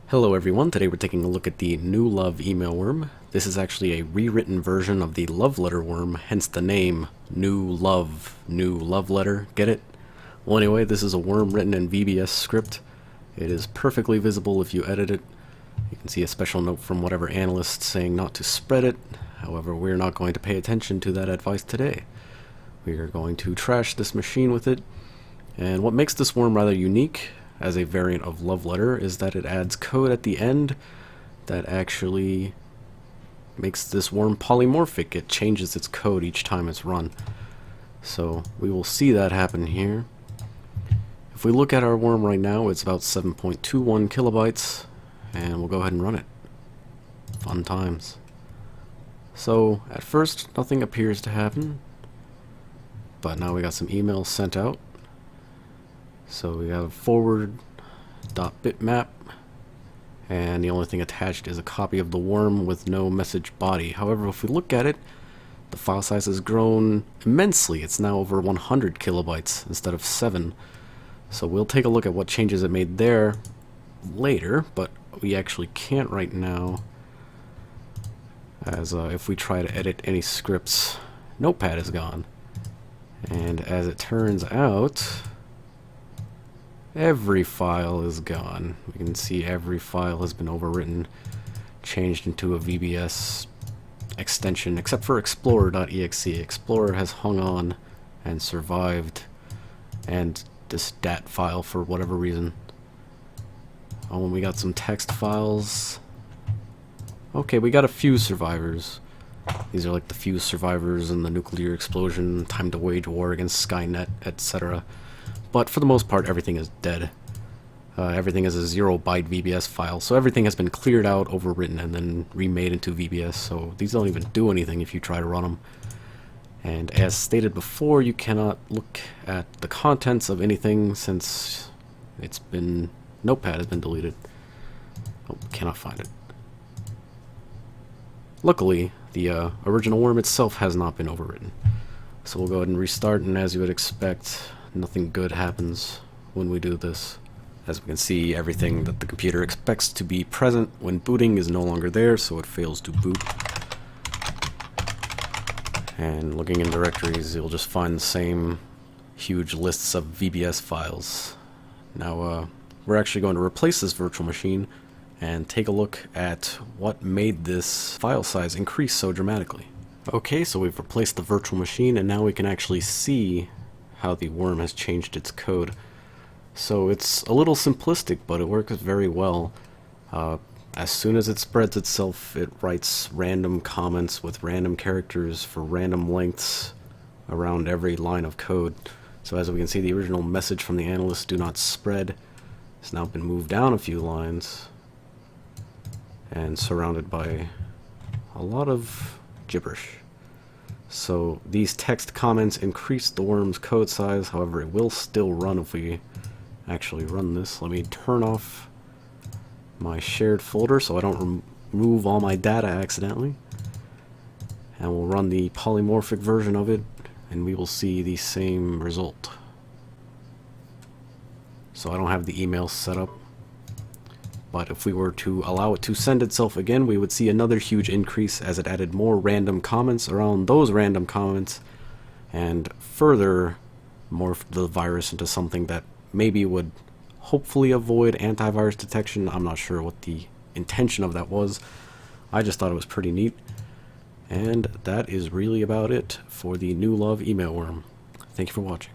Hello everyone, today we're taking a look at the New Love email worm. This is actually a rewritten version of the love letter worm, hence the name New Love Letter, get it? Well anyway, this is a worm written in VBS script. It is perfectly visible if you edit it. You can see a special note from whatever analyst saying not to spread it. However, we're not going to pay attention to that advice today. We are going to trash this machine with it. And what makes this worm rather unique as a variant of love letter is that it adds code at the end that actually makes this worm polymorphic. It changes its code each time it's run. So we will see that happen here. If we look at our worm right now, it's about 7.21 kilobytes, and we'll go ahead and run it. Fun times. So at first nothing appears to happen, but now we got some emails sent out. So we have forward.bitmap, and the only thing attached is a copy of the worm with no message body. However, if we look at it, the file size has grown immensely. It's now over 100 kilobytes instead of 7. So we'll take a look at what changes it made there later, but we actually can't right now, as if we try to edit any scripts, Notepad is gone. And as it turns out, every file is gone. We can see every file has been overwritten, changed into a VBS extension, except for explorer.exe. Explorer has hung on and survived, and this dat file for whatever reason. Oh, and we got some text files. Okay, we got a few survivors. These are like the few survivors in the nuclear explosion, time to wage war against Skynet, etc. But for the most part, everything is dead. Everything is a 0-byte VBS file, so everything has been cleared out, overwritten, and then remade into VBS, so these don't even do anything if you try to run them. And as stated before, you cannot look at the contents of anything since Notepad has been deleted. Oh, cannot find it. Luckily, the original worm itself has not been overwritten. So we'll go ahead and restart, and as you would expect, nothing good happens when we do this. As we can see, everything that the computer expects to be present when booting is no longer there, so it fails to boot. And looking in directories, you'll just find the same huge lists of VBS files. Now, we're actually going to replace this virtual machine and take a look at what made this file size increase so dramatically. Okay, so we've replaced the virtual machine, and now we can actually see how the worm has changed its code. So it's a little simplistic, but it works very well. As soon as it spreads itself, it writes random comments with random characters for random lengths around every line of code. So as we can see, the original message from the analyst, "do not spread," has now been moved down a few lines and surrounded by a lot of gibberish. So these text comments increase the worm's code size. However, it will still run if we actually run this. Let me turn off my shared folder so I don't remove all my data accidentally. And we'll run the polymorphic version of it, and we will see the same result. So I don't have the email set up, but if we were to allow it to send itself again, we would see another huge increase as it added more random comments around those random comments, and further morphed the virus into something that maybe would hopefully avoid antivirus detection. I'm not sure what the intention of that was. I just thought it was pretty neat. And that is really about it for the New Love email worm. Thank you for watching.